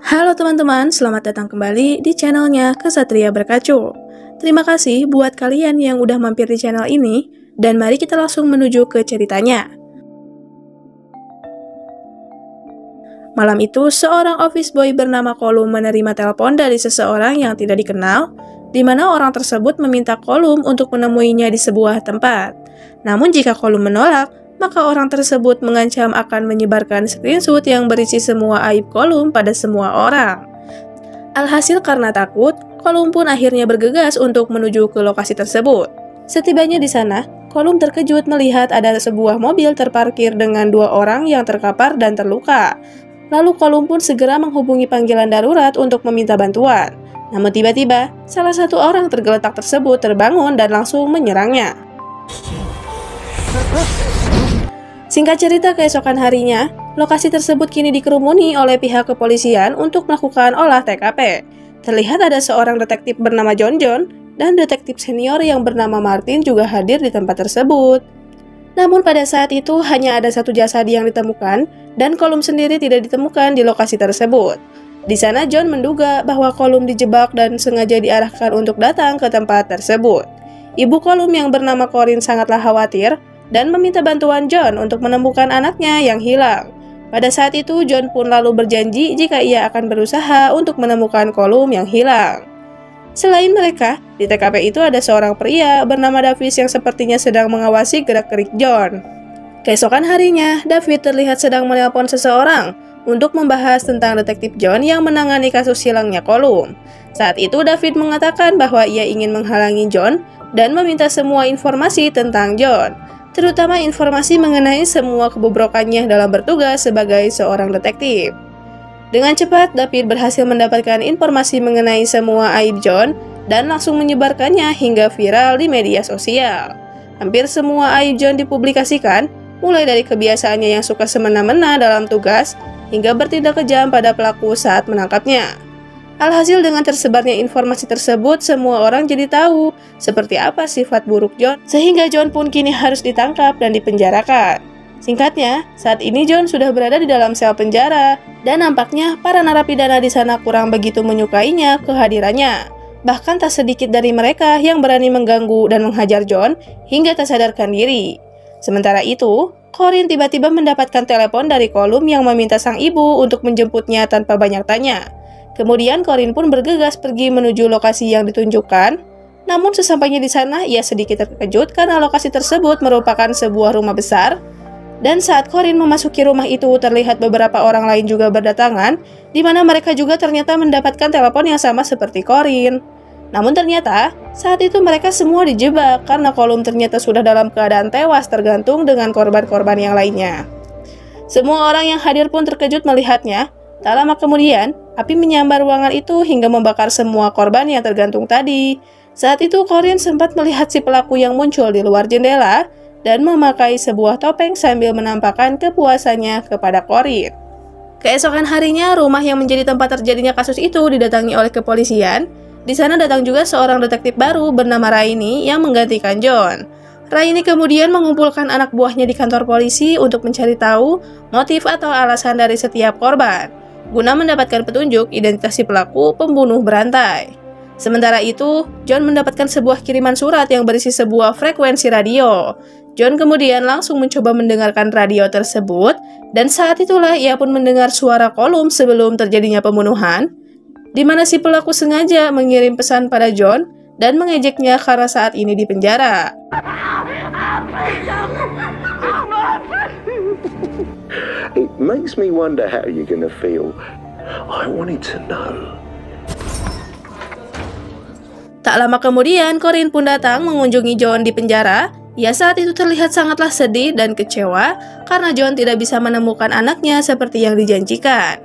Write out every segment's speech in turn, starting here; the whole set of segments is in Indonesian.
Halo teman-teman, selamat datang kembali di channelnya Kesatria Berkacu. Terima kasih buat kalian yang udah mampir di channel ini, dan mari kita langsung menuju ke ceritanya. Malam itu, seorang office boy bernama Kolum menerima telepon dari seseorang yang tidak dikenal, di mana orang tersebut meminta Kolum untuk menemuinya di sebuah tempat. Namun jika Kolum menolak, maka orang tersebut mengancam akan menyebarkan screenshot yang berisi semua aib Kolum pada semua orang. Alhasil karena takut, Kolum pun akhirnya bergegas untuk menuju ke lokasi tersebut. Setibanya di sana, Kolum terkejut melihat ada sebuah mobil terparkir dengan dua orang yang terkapar dan terluka. Lalu Kolum pun segera menghubungi panggilan darurat untuk meminta bantuan. Namun tiba-tiba, salah satu orang tergeletak tersebut terbangun dan langsung menyerangnya. Singkat cerita, keesokan harinya, lokasi tersebut kini dikerumuni oleh pihak kepolisian untuk melakukan olah TKP. Terlihat ada seorang detektif bernama John dan detektif senior yang bernama Martin juga hadir di tempat tersebut. Namun pada saat itu hanya ada satu jasad yang ditemukan dan Kolum sendiri tidak ditemukan di lokasi tersebut. Di sana John menduga bahwa Kolum dijebak dan sengaja diarahkan untuk datang ke tempat tersebut. Ibu Kolum yang bernama Corinne sangatlah khawatir dan meminta bantuan John untuk menemukan anaknya yang hilang. Pada saat itu, John pun lalu berjanji jika ia akan berusaha untuk menemukan Kolum yang hilang. Selain mereka, di TKP itu ada seorang pria bernama Davis yang sepertinya sedang mengawasi gerak-gerik John. Keesokan harinya, David terlihat sedang menelpon seseorang untuk membahas tentang detektif John yang menangani kasus hilangnya Kolum. Saat itu, David mengatakan bahwa ia ingin menghalangi John dan meminta semua informasi tentang John, terutama informasi mengenai semua kebobrokannya dalam bertugas sebagai seorang detektif. Dengan cepat, David berhasil mendapatkan informasi mengenai semua aib John dan langsung menyebarkannya hingga viral di media sosial. Hampir semua aib John dipublikasikan, mulai dari kebiasaannya yang suka semena-mena dalam tugas, hingga bertindak kejam pada pelaku saat menangkapnya. Alhasil dengan tersebarnya informasi tersebut, semua orang jadi tahu seperti apa sifat buruk John, sehingga John pun kini harus ditangkap dan dipenjarakan. Singkatnya, saat ini John sudah berada di dalam sel penjara, dan nampaknya para narapidana di sana kurang begitu menyukainya kehadirannya. Bahkan tak sedikit dari mereka yang berani mengganggu dan menghajar John hingga tak sadarkan diri. Sementara itu, Corinne tiba-tiba mendapatkan telepon dari Kolum yang meminta sang ibu untuk menjemputnya tanpa banyak tanya. Kemudian Corinne pun bergegas pergi menuju lokasi yang ditunjukkan. Namun sesampainya di sana, ia sedikit terkejut karena lokasi tersebut merupakan sebuah rumah besar. Dan saat Corinne memasuki rumah itu, terlihat beberapa orang lain juga berdatangan, di mana mereka juga ternyata mendapatkan telepon yang sama seperti Corinne. Namun ternyata, saat itu mereka semua dijebak karena Kolum ternyata sudah dalam keadaan tewas tergantung dengan korban-korban yang lainnya. Semua orang yang hadir pun terkejut melihatnya. Tak lama kemudian, api menyambar ruangan itu hingga membakar semua korban yang tergantung tadi. Saat itu Corinne sempat melihat si pelaku yang muncul di luar jendela dan memakai sebuah topeng sambil menampakkan kepuasannya kepada Corinne. Keesokan harinya, rumah yang menjadi tempat terjadinya kasus itu didatangi oleh kepolisian. Di sana datang juga seorang detektif baru bernama Raini yang menggantikan John. Raini kemudian mengumpulkan anak buahnya di kantor polisi untuk mencari tahu motif atau alasan dari setiap korban, guna mendapatkan petunjuk identitas si pelaku pembunuh berantai. Sementara itu, John mendapatkan sebuah kiriman surat yang berisi sebuah frekuensi radio. John kemudian langsung mencoba mendengarkan radio tersebut, dan saat itulah ia pun mendengar suara Kolum sebelum terjadinya pembunuhan, di mana si pelaku sengaja mengirim pesan pada John dan mengejeknya karena saat ini di penjara. It makes me wonder how you're gonna feel. I wanted to know. Tak lama kemudian, Corinne pun datang mengunjungi John di penjara. Ia saat itu terlihat sangatlah sedih dan kecewa karena John tidak bisa menemukan anaknya seperti yang dijanjikan.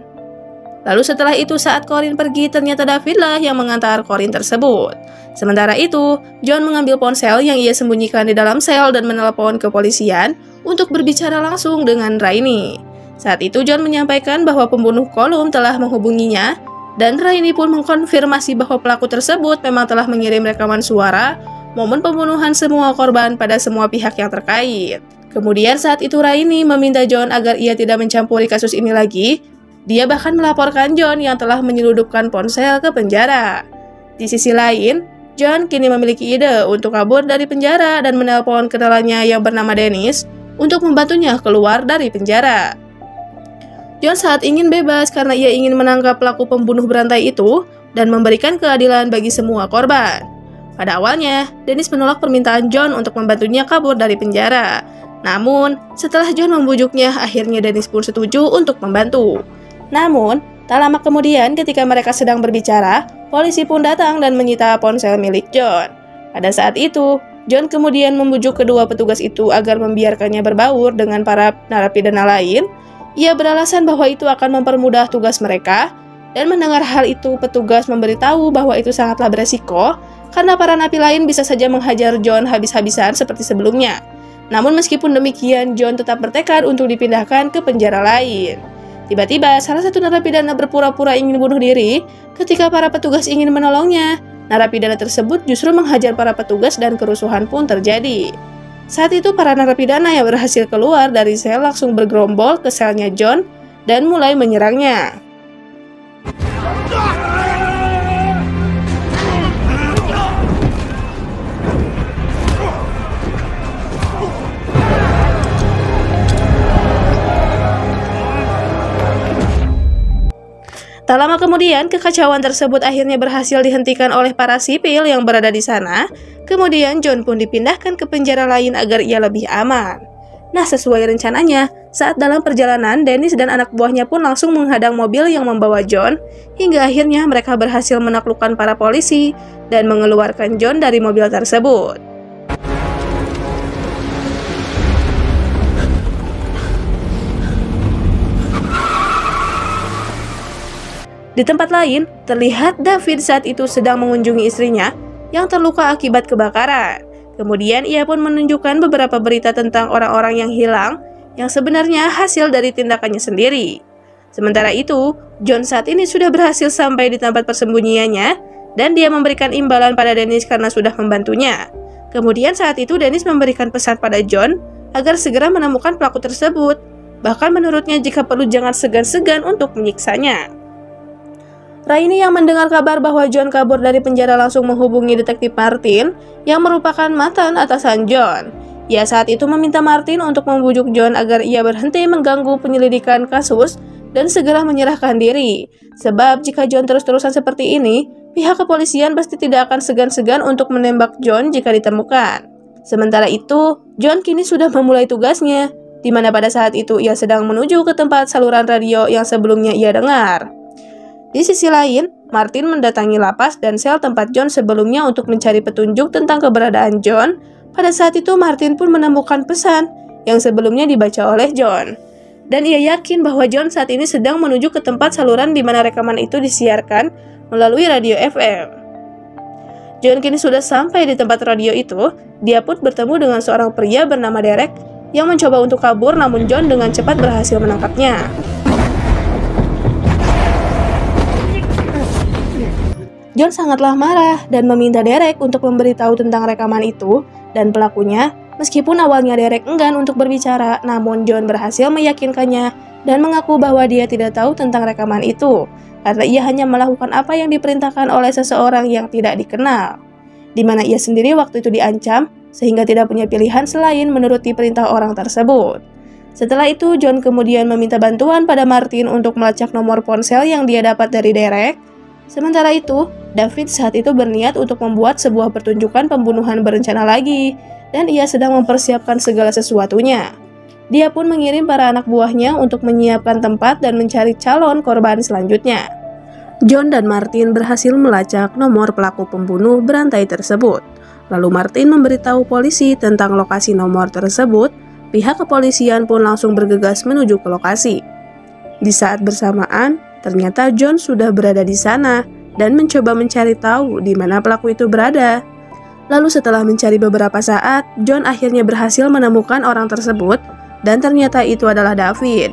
Lalu setelah itu saat Corinne pergi, ternyata Davidlah yang mengantar Corinne tersebut. Sementara itu, John mengambil ponsel yang ia sembunyikan di dalam sel dan menelepon kepolisian untuk berbicara langsung dengan Raini. Saat itu John menyampaikan bahwa pembunuh Kolum telah menghubunginya, dan Raini pun mengkonfirmasi bahwa pelaku tersebut memang telah mengirim rekaman suara momen pembunuhan semua korban pada semua pihak yang terkait. Kemudian saat itu Raini meminta John agar ia tidak mencampuri kasus ini lagi, Dia bahkan melaporkan John yang telah menyelundupkan ponsel ke penjara. Di sisi lain, John kini memiliki ide untuk kabur dari penjara dan menelpon kenalannya yang bernama Dennis untuk membantunya keluar dari penjara. John saat ingin bebas karena ia ingin menangkap pelaku pembunuh berantai itu dan memberikan keadilan bagi semua korban. Pada awalnya, Dennis menolak permintaan John untuk membantunya kabur dari penjara. Namun, setelah John membujuknya, akhirnya Dennis pun setuju untuk membantu. Namun, tak lama kemudian ketika mereka sedang berbicara, polisi pun datang dan menyita ponsel milik John. Pada saat itu, John kemudian membujuk kedua petugas itu agar membiarkannya berbaur dengan para narapidana lain. Ia beralasan bahwa itu akan mempermudah tugas mereka, dan mendengar hal itu, petugas memberitahu bahwa itu sangatlah beresiko karena para napi lain bisa saja menghajar John habis-habisan seperti sebelumnya. Namun meskipun demikian, John tetap bertekad untuk dipindahkan ke penjara lain. Tiba-tiba, salah satu narapidana berpura-pura ingin bunuh diri. Ketika para petugas ingin menolongnya, narapidana tersebut justru menghajar para petugas dan kerusuhan pun terjadi. Saat itu, para narapidana yang berhasil keluar dari sel langsung bergerombol ke selnya John dan mulai menyerangnya. Tak lama kemudian, kekacauan tersebut akhirnya berhasil dihentikan oleh para sipil yang berada di sana. Kemudian John pun dipindahkan ke penjara lain agar ia lebih aman. Nah, sesuai rencananya, saat dalam perjalanan, Dennis dan anak buahnya pun langsung menghadang mobil yang membawa John, hingga akhirnya mereka berhasil menaklukkan para polisi dan mengeluarkan John dari mobil tersebut. Di tempat lain, terlihat David saat itu sedang mengunjungi istrinya yang terluka akibat kebakaran. Kemudian ia pun menunjukkan beberapa berita tentang orang-orang yang hilang yang sebenarnya hasil dari tindakannya sendiri. Sementara itu, John saat ini sudah berhasil sampai di tempat persembunyiannya dan dia memberikan imbalan pada Dennis karena sudah membantunya. Kemudian saat itu Dennis memberikan pesan pada John agar segera menemukan pelaku tersebut. Bahkan menurutnya jika perlu jangan segan-segan untuk menyiksanya. Raini yang mendengar kabar bahwa John kabur dari penjara langsung menghubungi detektif Martin yang merupakan mantan atasan John. Ia saat itu meminta Martin untuk membujuk John agar ia berhenti mengganggu penyelidikan kasus dan segera menyerahkan diri. Sebab jika John terus-terusan seperti ini, pihak kepolisian pasti tidak akan segan-segan untuk menembak John jika ditemukan. Sementara itu, John kini sudah memulai tugasnya, di mana pada saat itu ia sedang menuju ke tempat saluran radio yang sebelumnya ia dengar. Di sisi lain, Martin mendatangi lapas dan sel tempat John sebelumnya untuk mencari petunjuk tentang keberadaan John. Pada saat itu, Martin pun menemukan pesan yang sebelumnya dibaca oleh John. Dan ia yakin bahwa John saat ini sedang menuju ke tempat saluran di mana rekaman itu disiarkan melalui radio FM. John kini sudah sampai di tempat radio itu. Dia pun bertemu dengan seorang pria bernama Derek yang mencoba untuk kabur, namun John dengan cepat berhasil menangkapnya. John sangatlah marah dan meminta Derek untuk memberitahu tentang rekaman itu dan pelakunya. Meskipun awalnya Derek enggan untuk berbicara, namun John berhasil meyakinkannya dan mengaku bahwa dia tidak tahu tentang rekaman itu karena ia hanya melakukan apa yang diperintahkan oleh seseorang yang tidak dikenal, di mana ia sendiri waktu itu diancam sehingga tidak punya pilihan selain menuruti perintah orang tersebut. Setelah itu, John kemudian meminta bantuan pada Martin untuk melacak nomor ponsel yang dia dapat dari Derek. Sementara itu, David saat itu berniat untuk membuat sebuah pertunjukan pembunuhan berencana lagi, dan ia sedang mempersiapkan segala sesuatunya. Dia pun mengirim para anak buahnya untuk menyiapkan tempat dan mencari calon korban selanjutnya. John dan Martin berhasil melacak nomor pelaku pembunuh berantai tersebut. Lalu Martin memberitahu polisi tentang lokasi nomor tersebut. Pihak kepolisian pun langsung bergegas menuju ke lokasi. Di saat bersamaan, ternyata John sudah berada di sana dan mencoba mencari tahu di mana pelaku itu berada. Lalu setelah mencari beberapa saat, John akhirnya berhasil menemukan orang tersebut dan ternyata itu adalah David.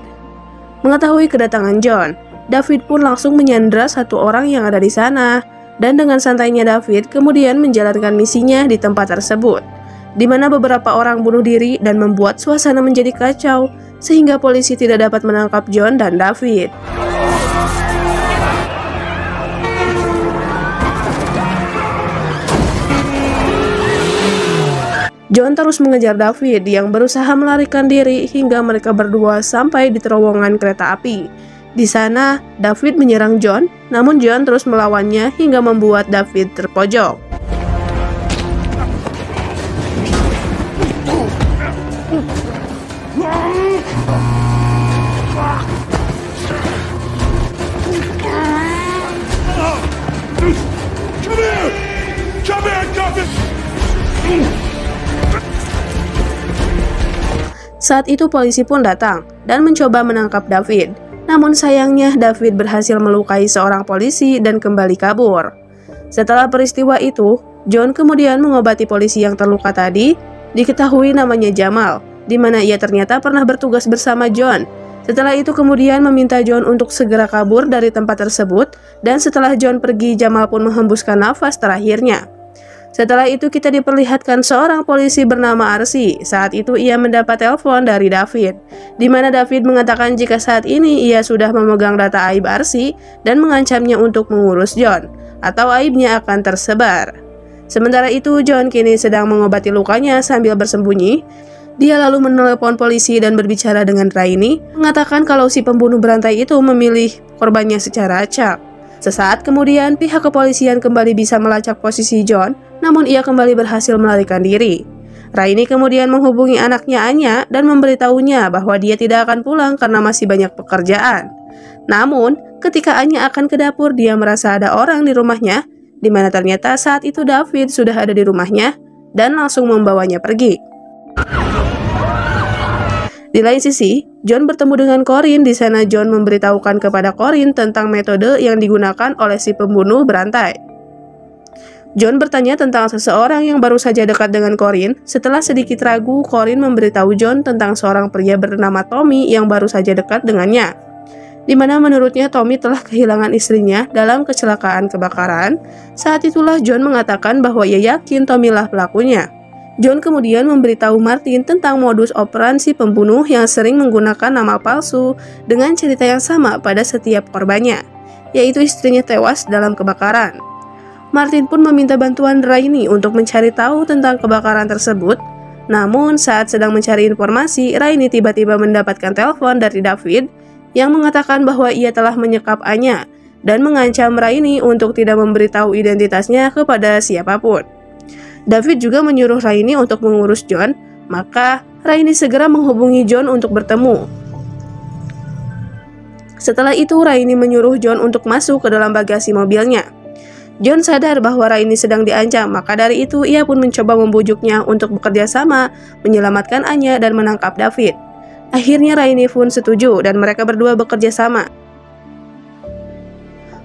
Mengetahui kedatangan John, David pun langsung menyandra satu orang yang ada di sana. Dan dengan santainya David kemudian menjalankan misinya di tempat tersebut, di mana beberapa orang bunuh diri dan membuat suasana menjadi kacau sehingga polisi tidak dapat menangkap John dan David. John terus mengejar David yang berusaha melarikan diri hingga mereka berdua sampai di terowongan kereta api. Di sana, David menyerang John, namun John terus melawannya hingga membuat David terpojok. Saat itu polisi pun datang dan mencoba menangkap David. Namun sayangnya David berhasil melukai seorang polisi dan kembali kabur. Setelah peristiwa itu, John kemudian mengobati polisi yang terluka tadi. Diketahui namanya Jamal, di mana ia ternyata pernah bertugas bersama John. Setelah itu kemudian meminta John untuk segera kabur dari tempat tersebut, dan setelah John pergi, Jamal pun menghembuskan nafas terakhirnya. Setelah itu kita diperlihatkan seorang polisi bernama Arsi. Saat itu ia mendapat telepon dari David, di mana David mengatakan jika saat ini ia sudah memegang data aib Arsi dan mengancamnya untuk mengurus John, atau aibnya akan tersebar. Sementara itu John kini sedang mengobati lukanya sambil bersembunyi. Dia lalu menelepon polisi dan berbicara dengan Raini, mengatakan kalau si pembunuh berantai itu memilih korbannya secara acak. Sesaat kemudian, pihak kepolisian kembali bisa melacak posisi John, namun ia kembali berhasil melarikan diri. Raini kemudian menghubungi anaknya Anya dan memberitahunya bahwa dia tidak akan pulang karena masih banyak pekerjaan. Namun, ketika Anya akan ke dapur, dia merasa ada orang di rumahnya, di mana ternyata saat itu David sudah ada di rumahnya dan langsung membawanya pergi. Di lain sisi, John bertemu dengan Corinne. Di sana John memberitahukan kepada Corinne tentang metode yang digunakan oleh si pembunuh berantai. John bertanya tentang seseorang yang baru saja dekat dengan Corinne. Setelah sedikit ragu, Corinne memberitahu John tentang seorang pria bernama Tommy yang baru saja dekat dengannya, di mana menurutnya Tommy telah kehilangan istrinya dalam kecelakaan kebakaran. Saat itulah John mengatakan bahwa ia yakin Tommy lah pelakunya. John kemudian memberitahu Martin tentang modus operandi pembunuh yang sering menggunakan nama palsu dengan cerita yang sama pada setiap korbannya, yaitu istrinya tewas dalam kebakaran. Martin pun meminta bantuan Raini untuk mencari tahu tentang kebakaran tersebut. Namun saat sedang mencari informasi, Raini tiba-tiba mendapatkan telepon dari David yang mengatakan bahwa ia telah menyekap Anya dan mengancam Raini untuk tidak memberitahu identitasnya kepada siapapun. David juga menyuruh Raini untuk mengurus John, maka Raini segera menghubungi John untuk bertemu. Setelah itu Raini menyuruh John untuk masuk ke dalam bagasi mobilnya. John sadar bahwa Raini sedang diancam, maka dari itu ia pun mencoba membujuknya untuk bekerja sama, menyelamatkan Anya dan menangkap David. Akhirnya Raini pun setuju dan mereka berdua bekerja sama.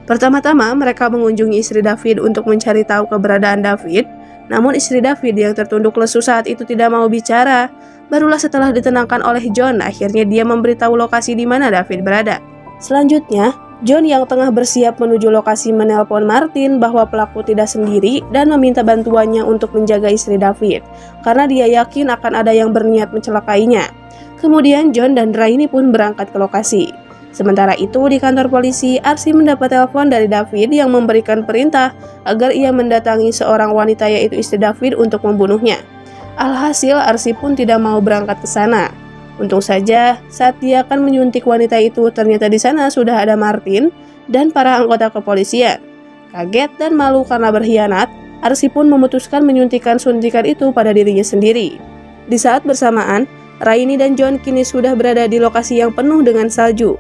Pertama-tama mereka mengunjungi istri David untuk mencari tahu keberadaan David. Namun istri David yang tertunduk lesu saat itu tidak mau bicara. Barulah setelah ditenangkan oleh John, akhirnya dia memberitahu lokasi di mana David berada. Selanjutnya, John yang tengah bersiap menuju lokasi menelpon Martin bahwa pelaku tidak sendiri dan meminta bantuannya untuk menjaga istri David, karena dia yakin akan ada yang berniat mencelakainya. Kemudian John dan Raini pun berangkat ke lokasi. Sementara itu di kantor polisi, Arsi mendapat telepon dari David yang memberikan perintah agar ia mendatangi seorang wanita yaitu istri David untuk membunuhnya. Alhasil Arsi pun tidak mau berangkat ke sana. Untung saja saat dia akan menyuntik wanita itu, ternyata di sana sudah ada Martin dan para anggota kepolisian. Kaget dan malu karena berkhianat, Arsi pun memutuskan menyuntikkan suntikan itu pada dirinya sendiri. Di saat bersamaan, Raini dan John kini sudah berada di lokasi yang penuh dengan salju.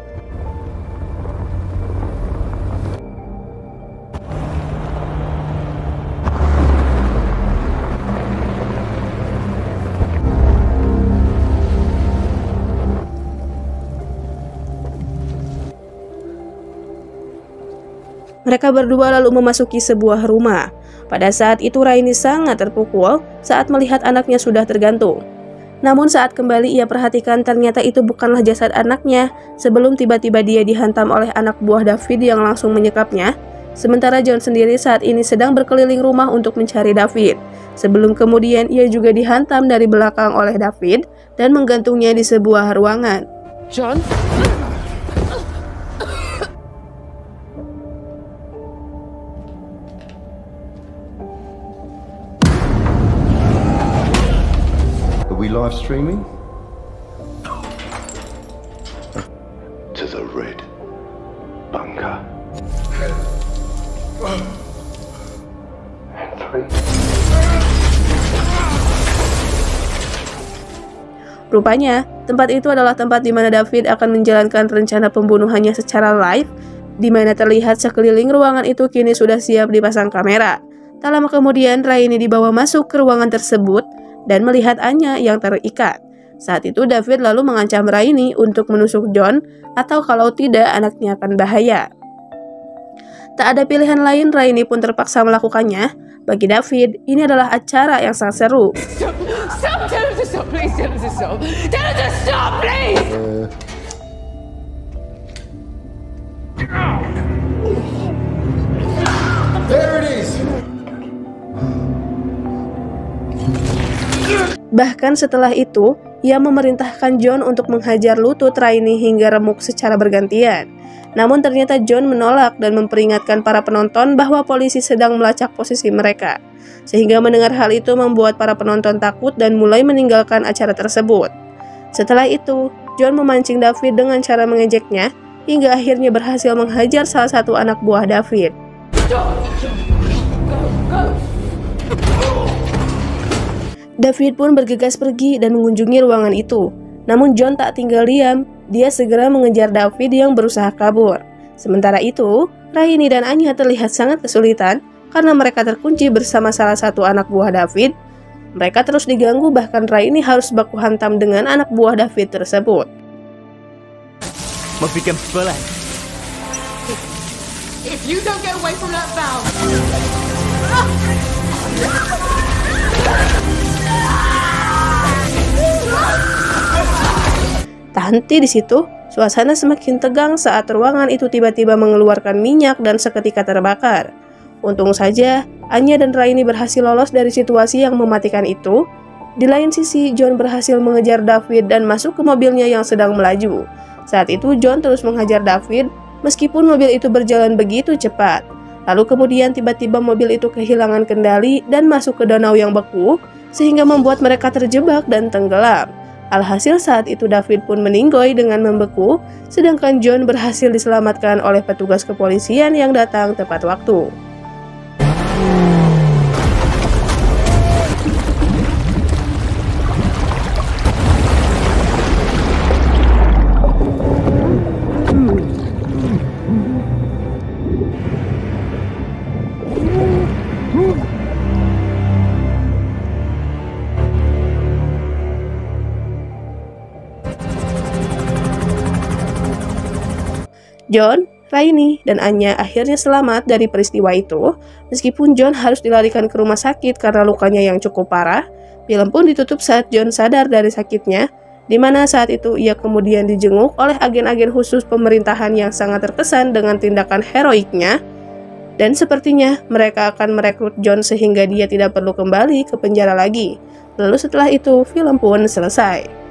Mereka berdua lalu memasuki sebuah rumah. Pada saat itu Raini sangat terpukul saat melihat anaknya sudah tergantung. Namun saat kembali ia perhatikan ternyata itu bukanlah jasad anaknya, sebelum tiba-tiba dia dihantam oleh anak buah David yang langsung menyekapnya. Sementara John sendiri saat ini sedang berkeliling rumah untuk mencari David. Sebelum kemudian ia juga dihantam dari belakang oleh David dan menggantungnya di sebuah ruangan. John? live streaming? To the red bunker. And 3. Rupanya, tempat itu adalah tempat di mana David akan menjalankan rencana pembunuhannya secara live, di mana terlihat sekeliling ruangan itu kini sudah siap dipasang kamera. Tak lama kemudian, Raini dibawa masuk ke ruangan tersebut dan melihat Anya yang terikat. Saat itu David lalu mengancam Raini untuk menusuk John, atau kalau tidak anaknya akan bahaya. Tak ada pilihan lain, Raini pun terpaksa melakukannya. Bagi David, ini adalah acara yang sangat seru. Stop! Tell him to stop, please. Tell him to stop. Tell him to stop, please. There it is. Bahkan setelah itu, ia memerintahkan John untuk menghajar lutut Raini hingga remuk secara bergantian. Namun ternyata John menolak dan memperingatkan para penonton bahwa polisi sedang melacak posisi mereka. Sehingga mendengar hal itu membuat para penonton takut dan mulai meninggalkan acara tersebut. Setelah itu, John memancing David dengan cara mengejeknya, hingga akhirnya berhasil menghajar salah satu anak buah David. David pun bergegas pergi dan mengunjungi ruangan itu. Namun John tak tinggal diam, dia segera mengejar David yang berusaha kabur. Sementara itu, Raini dan Anya terlihat sangat kesulitan karena mereka terkunci bersama salah satu anak buah David. Mereka terus diganggu, bahkan Raini harus baku hantam dengan anak buah David tersebut. Membuat pelan. If you don't get away from that valve. Tak henti di situ, suasana semakin tegang saat ruangan itu tiba-tiba mengeluarkan minyak dan seketika terbakar. Untung saja, Anya dan Raini berhasil lolos dari situasi yang mematikan itu. Di lain sisi, John berhasil mengejar David dan masuk ke mobilnya yang sedang melaju. Saat itu, John terus menghajar David, meskipun mobil itu berjalan begitu cepat. Lalu kemudian tiba-tiba mobil itu kehilangan kendali dan masuk ke danau yang beku, sehingga membuat mereka terjebak dan tenggelam. Alhasil saat itu David pun meninggoy dengan membeku, sedangkan John berhasil diselamatkan oleh petugas kepolisian yang datang tepat waktu. John, Raini, dan Anya akhirnya selamat dari peristiwa itu. Meskipun John harus dilarikan ke rumah sakit karena lukanya yang cukup parah, film pun ditutup saat John sadar dari sakitnya, di mana saat itu ia kemudian dijenguk oleh agen-agen khusus pemerintahan yang sangat terkesan dengan tindakan heroiknya, dan sepertinya mereka akan merekrut John sehingga dia tidak perlu kembali ke penjara lagi. Lalu setelah itu, film pun selesai.